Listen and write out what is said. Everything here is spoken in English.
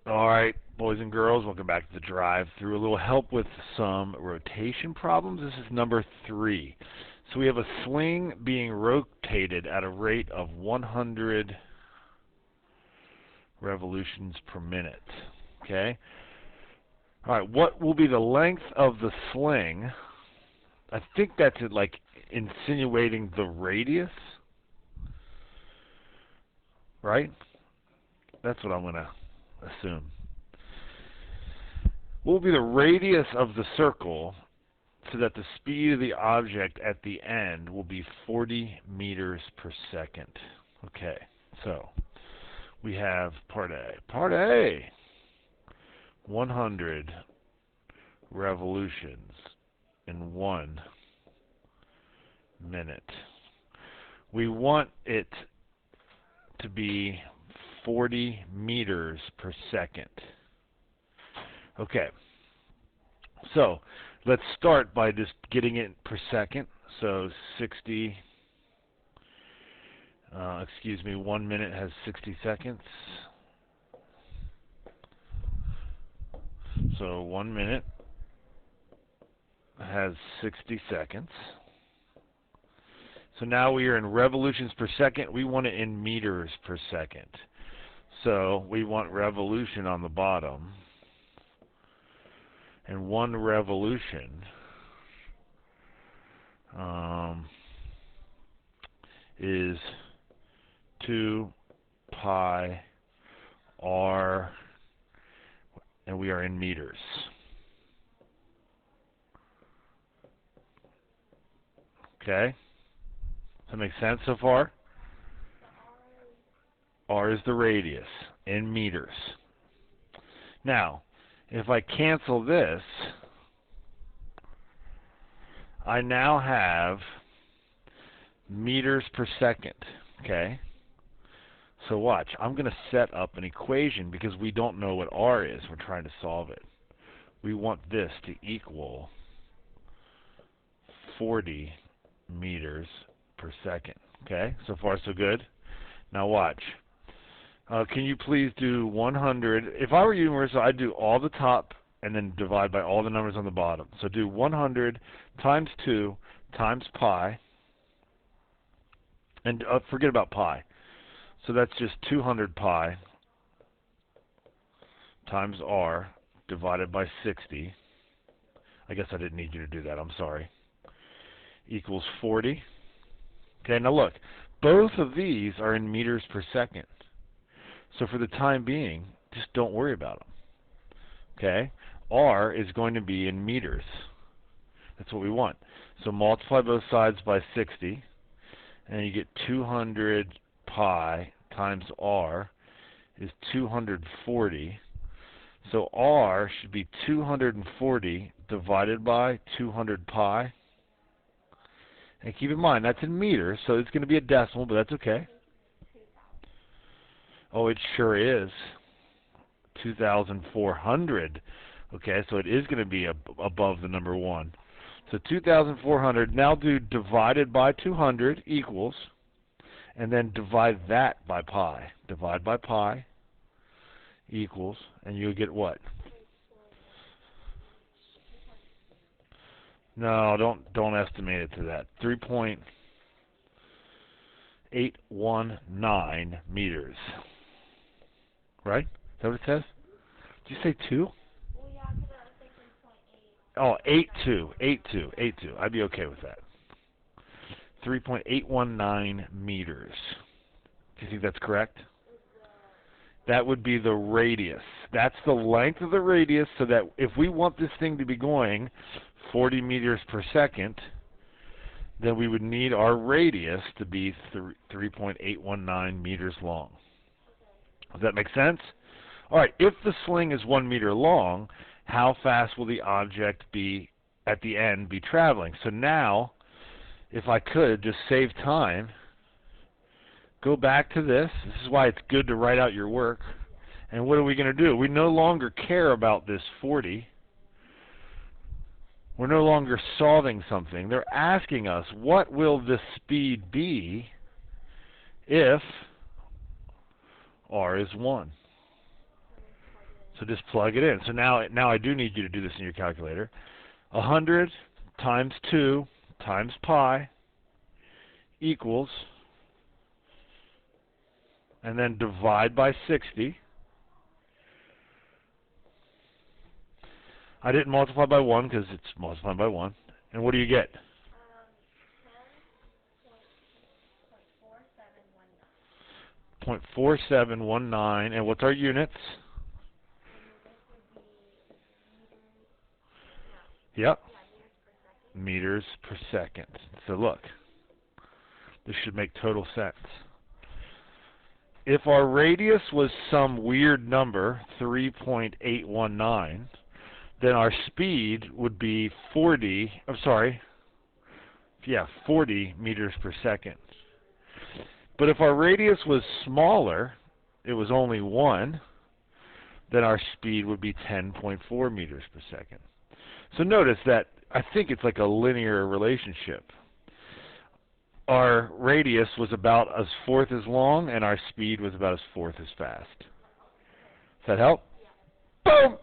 Alright, boys and girls, welcome back to the drive through. A little help with some rotation problems. This is number 3. So we have a sling being rotated at a rate of 100 revolutions per minute. Okay? Alright, what will be the length of the sling? I think that's like insinuating the radius, right? That's what I'm going to assume. What will be the radius of the circle so that the speed of the object at the end will be 40 meters per second? Okay, so we have part A. Part A, 100 revolutions in 1 minute. We want it to be 40 meters per second. Okay, so let's start by just getting it per second. So 60, 1 minute has 60 seconds. So 1 minute has 60 seconds. So now we are in revolutions per second. We want it in meters per second. So we want revolution on the bottom. And 1 revolution is 2 pi r, and we are in meters. Okay? Does that make sense so far? R is the radius in meters. Now, if I cancel this, I now have meters per second. Okay? So watch. I'm going to set up an equation because we don't know what R is. We're trying to solve it. We want this to equal 40 meters per second. Okay? So far so good. Now watch. Can you please do 100? If I were you, Marissa, I'd do all the top and then divide by all the numbers on the bottom. So do 100 times 2 times pi. And forget about pi. So that's just 200 pi times r divided by 60. I guess I didn't need you to do that. I'm sorry. Equals 40. Okay, now look. Both of these are in meters per second. So for the time being, just don't worry about them. Okay? R is going to be in meters. That's what we want. So multiply both sides by 60, and you get 200 pi times R is 240. So R should be 240 divided by 200 pi. And keep in mind, that's in meters, so it's going to be a decimal, but that's okay. Oh, it sure is. 2,400. Okay, so it is going to be above the number 1. So 2,400. Now do divided by 200 equals, and then divide that by pi. Divide by pi equals, and you'll get what? No, don't estimate it to that. 3.819 meters. Right? Is that what it says? Did you say 2? Well, yeah, because I was thinking 0.8. Oh, 82. I'd be okay with that. 3.819 meters. Do you think that's correct? That would be the radius. That's the length of the radius, so that if we want this thing to be going 40 meters per second, then we would need our radius to be 3.819 meters long. Does that make sense? All right, if the sling is 1 meter long, how fast will the object be at the end be traveling? So now, if I could just save time, go back to this. This is why it's good to write out your work. And what are we going to do? We no longer care about this 40. We're no longer solving something. They're asking us, what will the speed be if R is 1? So just plug it in. So now I do need you to do this in your calculator. 100 times 2 times pi equals, and then divide by 60. I didn't multiply by 1 because it's multiplied by 1. And what do you get? 0.4719. And what's our units? Yep. Meters per second. So look, this should make total sense. If our radius was some weird number, 3.819, then our speed would be 40 meters per second. But if our radius was smaller, it was only 1, then our speed would be 10.4 meters per second. So notice that I think it's like a linear relationship. Our radius was about a fourth as long, and our speed was about a fourth as fast. Does that help? Yeah. Boom!